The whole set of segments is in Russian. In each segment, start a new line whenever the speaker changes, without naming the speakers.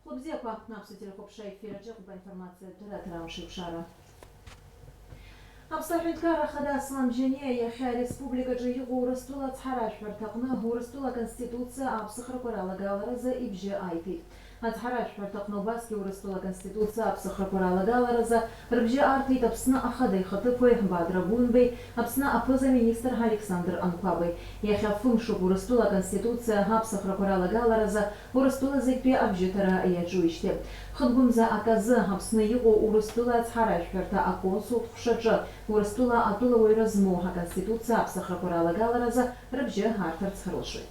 Хлопзеква напсутили хопша эфира джекуба информация туратарам шипшара. Абсахинткара хада сламджения яхя республика джигу урастула цхараш вартакна урастула конституция абсахра корала галараза ибже айти. Ацхараш вартакна баски урастула конституция абсахра корала галараза рбже арти абсна ахады хатыпой бадра бунбей абсна апоза министр Александр Анквабей. Яхя фумшу урастула конституция абсахра корала галараза урастула зекпе абжетара яджуиште. Хыгунза аказы абсны его урастула цхараш варта аконсул хшаджа урастула атула ойразмоха конституция абсахра корала галараза рбже хартар цхарлшит.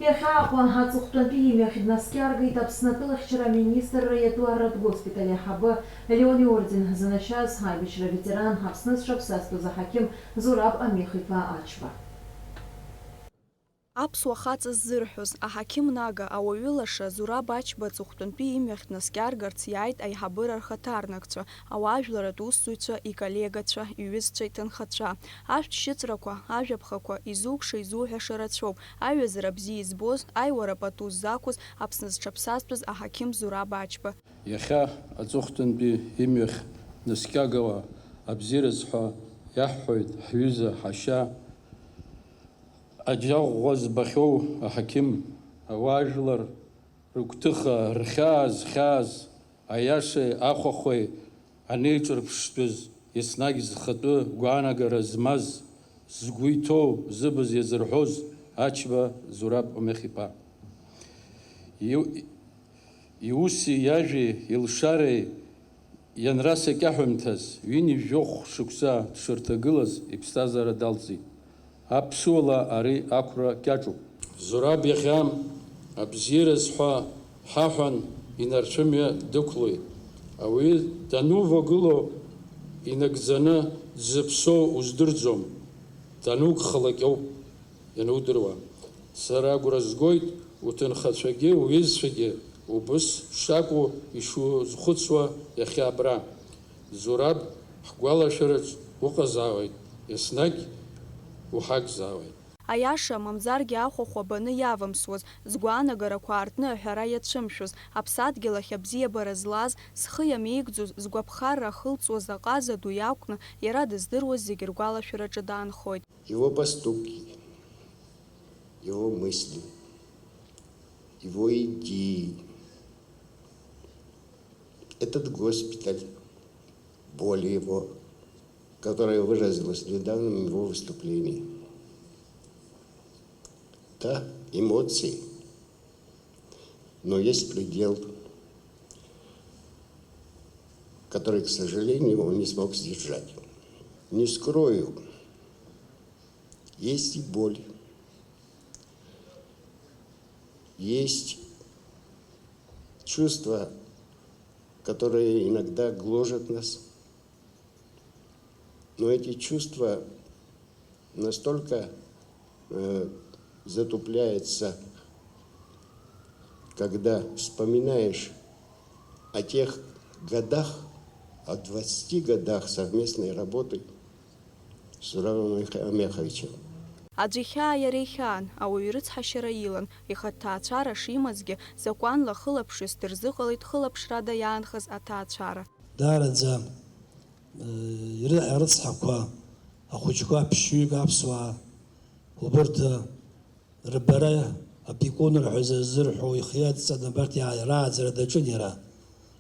Яхапа хацухтан пиме хиднаскяргай тапснатыла вчера министр Эдуард госпиталя хабы Леони орден за начас хайбичра ветеран хапсныс шапсасту за хаким Зураб Амехипа Ачба.
Аԥсуа хаҵа ззырҳәоз аҳақьым Нага ауаҩы лаша Зураб Ачба ҵыхәтәантәи имҩахь днаскьаргарц иааит аиҳабыра рхаҭарнакцәа, ауаажәларатә усзуҩцәа, иколлегацәа, иҩызцәа, иҭынхацәа. Ашәҭшьыҵәрақәа, ажәаԥхақәа изугша изуҳәаша рацәоуп. Аҩазара бзиа избоз, аиуара пату ззақәыз Аԥсны зҽаԥсазтәыз аҳақьым Зураб Ачба.
Иахьа аҵыхәтәантәи имҩахь днаскьагауа абзиараз ҳәа иаҳҳәоит ҳҩыза ҳашьа Аџьаӷәӷәа збахьоу аҳақьым ауаажәлар рыгәҭыха рхьааз аиашеи ахәахәеи анеиҿырԥштәыз еснагь зхатәы гәаанагара змаз згәы иҭоу зыбз иазырҳәоз Ачба Зураб Амехипа. Иуси иажәи илшареи ианрасакьаҳәымҭаз ҩини жәохә шықәса дшырҭагылаз иԥсҭазаара далҵит. Аԥсуала ари ақәра кьаҿуп. Зураб иахьа абзиараз ҳәа ҳаҳәан инарцәымҩа дықәлоит. Ауаҩы данувагыло инагӡаны дзыԥсоу уздырӡом. Данугхалак ауп ианудыруа. Сара агәра згоит уҭынхацәагьы уҩызцәагьы убыс шакәу ишузхәыцуа иахьа абра. Зураб ҳгәалашәараҿ уҟазаауеит, еснагь уҳагзаауеит.
Аиаша мамзаргьы ахәахәа баны иавамсуаз, згәаанагарақәа аартны аҳәара иацәымшәоз, аԥсадгьыл ахь абзиабара злаз, зхы иамеигӡоз, згәаԥхарра ахылҵуаз аҟаза ду иақәкны, иара дыздыруаз зегьы ргәалашәараҿы даанхоит.
Его поступки, его мысли, его идеи, этот госпиталь, боль его, которая выразилась в недавнем его выступлении. Да, эмоции, но есть предел, который, к сожалению, он не смог сдержать. Не скрою, есть и боль, есть чувства, которые иногда гложат нас. Но эти чувства настолько затупляются, когда вспоминаешь о тех годах, о 20 годах совместной работы с Зурабом Амеховичем.
Аӡә ихьаа иара ихьаан, ауаҩы рыцҳашьара илан, ихаҭҭаацәара шимазгьы, закәанла хылаԥшҩыс дырзыҟалеит хылаԥшрада иаанхаз аҭаацәара.
Даараӡа ирыцҳақәа ахәыҷқәа ԥшьҩык аԥсуаа убырҭ рбара апикунрҳәа зырҳәо ихиадҵаны абарҭ рааӡара даҿын иара.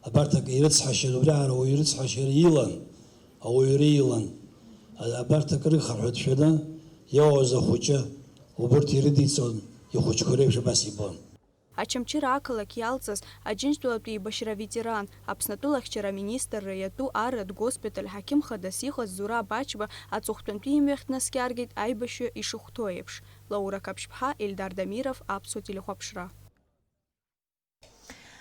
Абарҭ ирыцҳашьара убриаара ауаҩы ирыцҳашьара илан, ауаҩра илан. Абарҭ акрыхарҳәа дшәаны иауаз ахәыҷы убырҭ ирыдиҵон, ихәыҷқәа реиԥш абас ибон.
Ачамчыра ақалақь иалҵыз Аџьынџьтәылатәи еибашьра ветеран, Аԥснатәылахьчара министр иатәу Арратә госпиталь ҳақьым хадас иҟаз Зураб Ачба аҵыхәтәантәи имҩахь днаскьаргеит аибашьҩы ишыхәҭоу еиԥш. Лаура Каԥшьԥҳа, Ельдар Дамиров, Аԥсуа телехәаԥшра.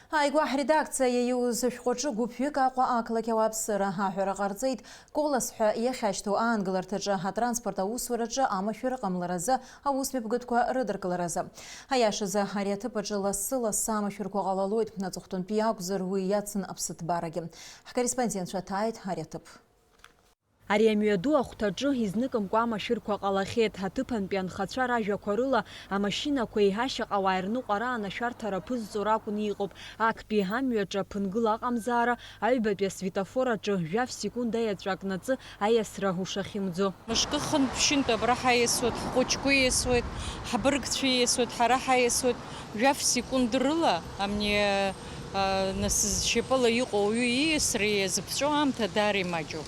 Аигәаҳ редакциа иуз шәҟәаҿы гәыԥҩык Аҟәа ақалақь ауааԥсыра аҳәара ҟарҵеит. Колас ҳәа иахьашьҭоу аангыларҭаҿы атранспорт аусураҿы амашәыра ҟамларазы аусмҩаԥгатәқәа рыдыркыларазы. Аиашазы ари аҭыԥаҿы лассы-лассы амашәырқәа ҟалалоит, аҵыхәтәантәи акәзар уи иацын аԥсыҭбарагьы. Ҳкорреспондентцәа ҭааит ари аҭыԥ.
Ари амҩаду ахәҭаҿы изныкымкәа амашәырқәа ҟалахьеит. Аҭыԥантәи анхацәа ражәақәа рыла амашьынақәа еиҳашьаҟауаа ирныҟәара анашәарҭара ԥызҵо ракәны иҟоуп. Актәи амҩаҿы аԥынгыла аҟамзаара, аҩбатәи асветофор аҿы жәаф секунда еҵәак наҵы аиасра ушахьымӡо.
Мышкы хынԥшьынтә абра ҳаиасуеит, ҳхәыҷқәа ииасуеит, ҳабыргцәа ииасуеит, ҳара ҳаиасуеит. Жәаф секунд рыла амни нас зшьапыла иҟоу уаҩы ииасра иазыԥҵәо аамҭа даара имаҷуп.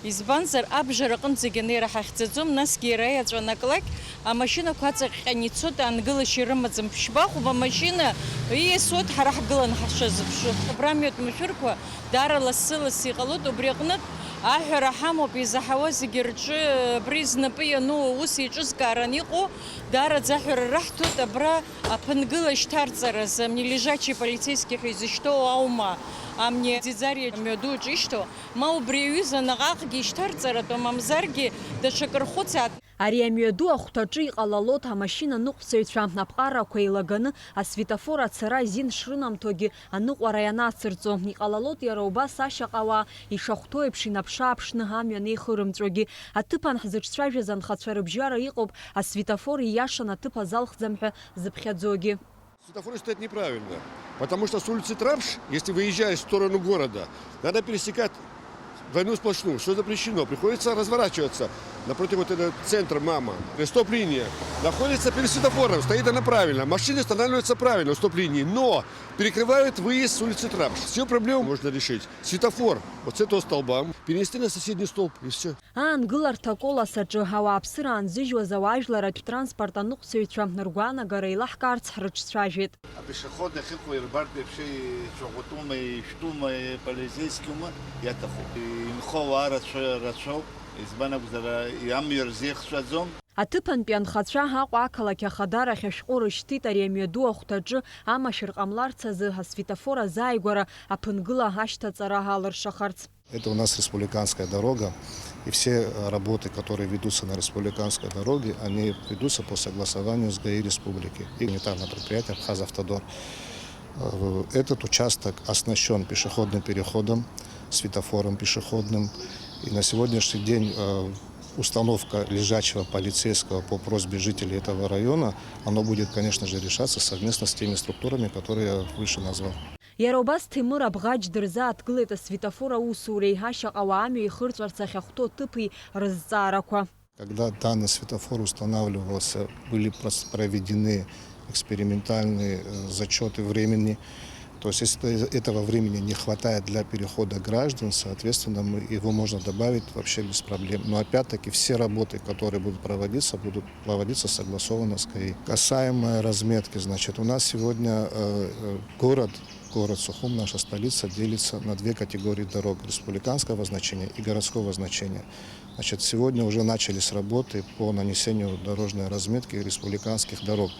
Избанзар абжара аҟынӡагьы анеира ҳахьӡаӡом, насгьы иара еҵәа наклак амашьынақәа аҵаҟьҟьаны ицоит, аангылашьа ирымаӡам. Ԥшьбахуп амашьына ииасуеит, ҳара ҳгыланы ҳашазыԥшу. Абра амҩатә машәырқәа даара лассы-лассы иҟалоит, убри аҟнытә аҳәара ҳамоуп, изаҳауа зегьы рҿы абри знапы иану ус еиҿызкааран иҟоу, даараӡа аҳәара раҳҭоит абра аԥынгыла шьҭарҵаразы, амни лежачие полицейских изышьҭоу аума, амни Ӡиӡариа мҩадуаҿы ишьҭоу, ма убри аҩыза наҟ-ааҟгьы ишьҭарҵаратәу, мамзаргьы даҽакы рхәыцаат.
Ари амҩаду ахәҭаҿы иҟалалоит амашьынаныҟәцаҩцәа аԥҟарақәа еилаганы асветофор ацара азин шрынамҭогьы аныҟәара ианацырҵо. Иҟалалоит иара убас ашьаҟауаа ишахәҭоу еиԥш инаԥшы-ааԥшны амҩа неихырымҵәогьы. Аҭыԥан ҳзыҿцәажәаз анхацәа рыбжьара иҟоуп асветофор ииашан аҭыԥ азалхӡам ҳәа зыԥхьаӡогьы.
Светофоры стоят неправильно, потому что с улицы Трапш, если выезжаешь в сторону города, надо пересекать двойную сплошную, что запрещено. Приходится разворачиваться напротив вот этого центра МАМА. Стоп-линия находится перед светофором, стоит она правильно. Машины останавливаются правильно в стоп-линии, но перекрывают выезд с улицы Трапш. Все проблемы можно решить. Светофор вот с этого столба перенести на соседний столб, и все.
Аангыларҭа коласаҿы ауааԥсыра аанзыжьуаз ауаажәларатә транспорт аныҟәцаҩцәа ргәаанагара еилаҳкаарц ҳрыҿцәажәеит.
пешеходных и рыбарты все шогутумы и штумы полицейскому я таху. Инхова рацо избанак зара ямир зехшазом.
Аҭыԥантәи анхацәа Аҟәа ақалақь ахадарахь ашәҟәы рышьҭит. Ари амҩаду ахәҭаҿы амашәыр ҟамларц азы асветофор азааигәара аԥынгыла ашьҭаҵара алыршахарц.
Это у нас республиканская дорога, и все работы, которые ведутся на республиканской дороге, они ведутся по согласованию с ГАИ республики и унитарное предприятие «Абхазавтодор». Этот участок оснащен пешеходным переходом, светофором пешеходным, и на сегодняшний день установка лежачего полицейского по просьбе жителей этого района, оно будет, конечно же, решаться совместно с теми структурами, которые я выше назвал.
Иара убас Ҭемыр Абӷаџь дырзааҭгылеит асветофор аусуреи ҳашьаҟауаа амҩа ихырҵәарц ахьахәҭоу ҭыԥи рызҵаарақәа.
Когда данный светофор устанавливался, были проведены экспериментальные зачеты времени. То есть, если этого времени не хватает для перехода граждан, соответственно, его можно добавить вообще без проблем. Но опять-таки все работы, которые будут проводиться согласованно с ГАИ. Касаемо разметки, значит, у нас сегодня город Сухум, наша столица, делится на две категории дорог: республиканского значения и городского значения. Значит, сегодня уже начались работы по нанесению дорожной разметки республиканских дорог.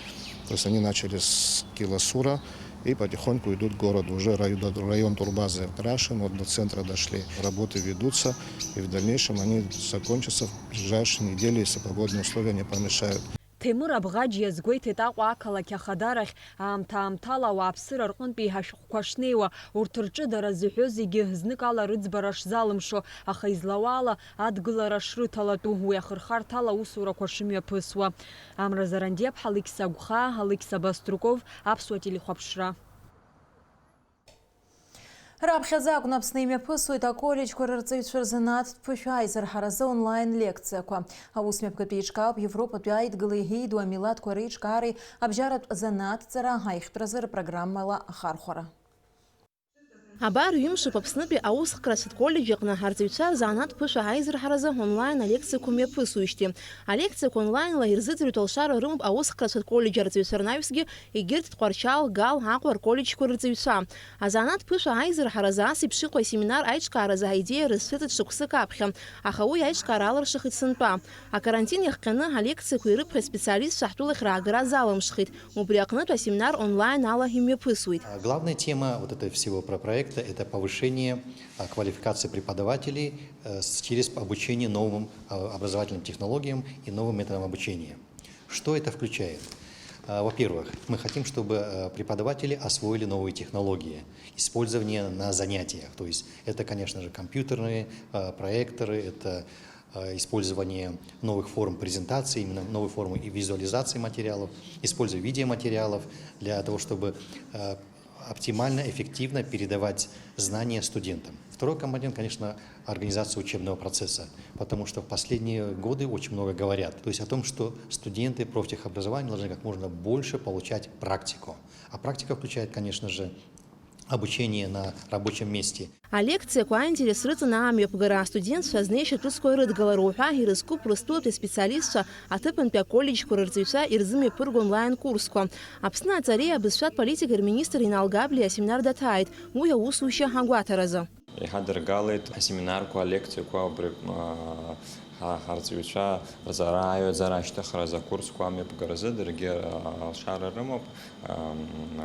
То есть они начали с Киласура и потихоньку идут к городу. Уже район Турбазы окрашен, вот до центра дошли. Работы ведутся, и в дальнейшем они закончатся в ближайшие недели, если погодные условия не помешают.
Ҭемыр Абӷаџь иазгәеиҭеит Аҟәа ақалақь ахадарахь аамҭа-аамҭала ауааԥсыра рҟынтәи ҳашәҟәқәа шнеиуа, урҭ рҿы дара зыҳәо зегьы знык ала рыӡбара шзалымшо, аха излауа ала адгылара шрыҭалатәу, уи ахырхарҭала аусурақәа шымҩаԥысуа. Амра Зарандиаԥҳа, Алықьса Гәхаа, Алықьса Баструков, Аԥсуа телехәаԥшра.
Раԥхьаӡа акәны Аԥсны имҩаԥысуеит аколлеџьқәа рырҵаҩцәа рзы анааҭтә ԥышәа аизырҳаразы онлайн лекциақәа. Аусмҩаԥгатәи еиҿкаауп Европатәи аидгылеи еиду амилаҭқәа реиҿкаареи абжьаратә занааҭҵара аихтәразы рпрограммала ахархәара.
Абар ҩымшуп Аԥснытәи аусхкратә коллеџь аҟны ҳарҵаҩцәа рзанааҭтә ԥышәа аизырҳаразы онлайн алекциақәа мҩаԥысуижьҭеи. Алекциақәа онлайнла ирзыӡырҩит алшара рымоуп аусхкратә коллеџь арҵаҩцәа рнаҩсгьы, егьырҭ Тҟәарчал, Гал, Аҟәа рколлеџьқәа рырҵаҩцәа. Азанааҭтә ԥышәа аизырҳаразы ас еиԥш иҟоу асеминар аиҿкааразы аидеиа рызцәыӡит шықәсык аԥхьа, аха уи аиҿкаара алыршахит сынтәа. Акарантин иахҟьаны алекциақәа ирыԥхьаз специалистцәа ҳтәылахь раагара залымшхит. Убри аҟнытә асеминар онлайн ала имҩаԥысуеит.
Главная тема вот этого всего проекта – это повышение квалификации преподавателей через обучение новым образовательным технологиям и новым методам обучения. Что это включает? Во-первых, мы хотим, чтобы преподаватели освоили новые технологии, использование на занятиях. То есть это, конечно же, компьютерные проекторы, это использование новых форм презентации, именно новой формы и визуализации материалов, использование видеоматериалов для того, чтобы оптимально, эффективно передавать знания студентам. Второй компонент, конечно, организация учебного процесса, потому что в последние годы очень много говорят, то есть о том, что студенты профтехобразования должны как можно больше получать практику. А практика включает, конечно же, обучение на рабочем месте.
А лекция куа интересуется на амьёпгара студент шазнейший трудской рыдгаларуха и рыску простой специалиста атыпен пя колледж курырцуйца ирзыми пырг онлайн курску. Апсна царе обысшат политика министр Иналгабли семинар датает уя усуща хагуатараза.
Иҳадыргалит семинарку лекцияку ҳарцуйца зараю зарашта за курску амьёпгаразы дыргер шарарымоп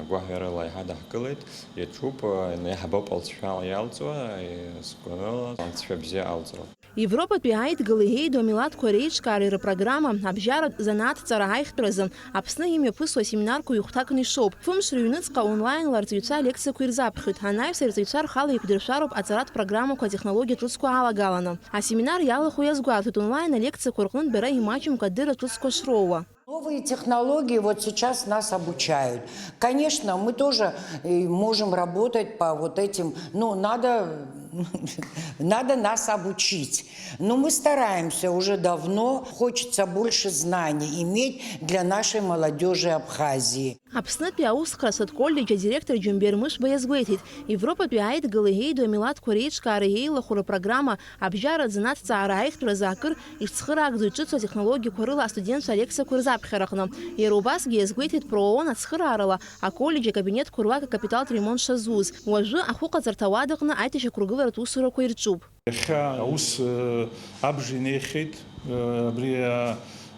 гуахверла иҳадаҳкылит ячуп яҳбоп алцфал ялцва сконала алцфебзе алцро.
Европа пиает галыгей до милат корейч карьера программа обжарат занат царагайхтразы. Апсны имя пысо семинарку юхтакный шоп. Фымш рюницка онлайн ларцуйца лекция куирзапхит. Ханайв сарцуйцар хала и пидершароб ацарат программу ко технологии трудску алагалана. А семинар яла хуязгуатут онлайн лекция куркнут бера и мачум кадыра трудску шроува.
Новые технологии вот сейчас нас обучают. Конечно, мы тоже можем работать по вот этим, но надо нас обучить. Но мы стараемся уже давно, хочется больше знаний иметь для нашей молодежи Абхазии.
Апсны пиаус красот колледжа директор Джумбермыш боязгуетит. Европа пиает галыгей до милат корейч карьей лахура программа обжарат занат царайх тразакыр и схырак зучится технологии курыла студент Алекса Курзапхерахна. Ерубас гезгуетит проон от схырарала, а колледжа кабинет курвака капитал ремонт шазуз. Уажу ахука цартавадахна айтиша кругывара тусура куирчуб.
Аус абжинехит бри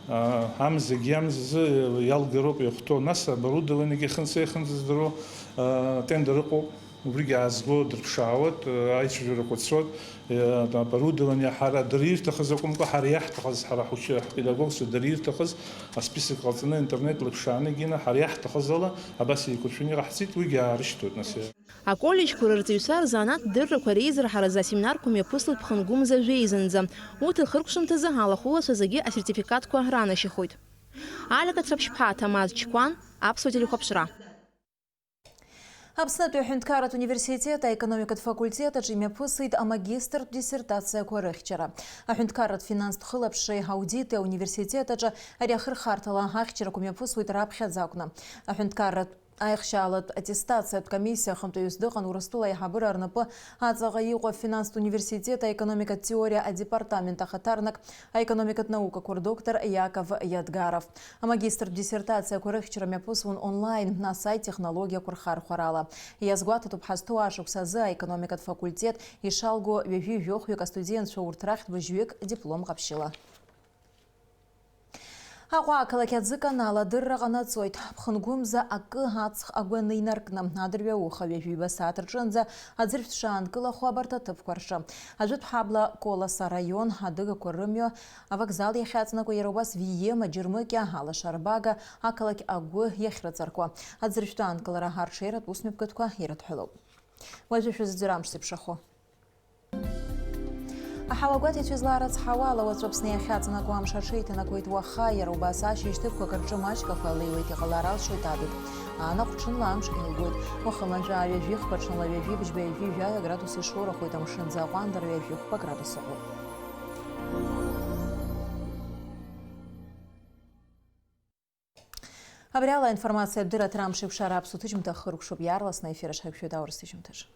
Амзе гемзе ялгероп яхто нас оборудование гехенсехен здоро тендерко вригазго дршавот айчжурокотсот оборудование хара дрифт тахазакум ко харях тахаз харахуч педагогс дрифт тахаз список qaltına интернет лыкшаны гина харях тахазала абаси кучуни рахсит вигарштот насе.
А колледж курырцуйцар занат дырра корейзер хараза семинарку мне пыслат пхангум за жейзенза. Вот и хыркшим ты загала хула сазаги а сертификатку аграна щехует. Алика трапшпха тамаз чкван абсолютно хопшра.
Апснату хюнткарат университета экономикат факультета джиме пысыйт а магистр диссертация корехчера. А хюнткарат финанс тхылапшей аудиты университета джа аряхыр хартала ахчера куме пысыйт рабхя закна. А хюнткарат айхшалат аттестация от комиссия хамто юздыхан урастула и хабыр арнапы ацага юго финанс университета экономикат теория а департамента хатарнак а экономикат наука курдоктор Яков Ядгаров. А магистр диссертация корехчера мепусун онлайн на сайт технология курхар хорала. Язгуата тупхасту ашук саза экономикат факультет и шалгу вевю вёхвика студент шоуртрахт выжвек диплом капшила. Aqwa kalakadзыка нала дыррагана цойт пхынгумза акы хацх агуэн инаркнам надырвя ухаве виба сатырчынза адзырфт шанкыла хуабартатып кварша. Ажут хабла коласа район адыга корымё а вокзал яхацна ко еробас виема жирмыкя ала шарбага акалак агу яхрацарква. Адзырфт анкылара харшерат усмепкытква ерат хылоп. Вajышыз зырамшсып шахо. أحاوقات يتوزلارت حوالا وتربسني خاتنا قوام شرشيتنا كويت وخاير وباساش يشتبكو كرجماش كفالي ويتي غلارال شويتادت أنا قرشن لامش إلغود وخمان جاوي فيخ قرشن لوي في بجبي في جايا градусы шора خويتا مشن زاقوان دروي فيخ по градусу. Абряла информация дыра трамшив шараб сутычим тахырукшуб ярлас на эфире шайпшуй даурстычим тыш.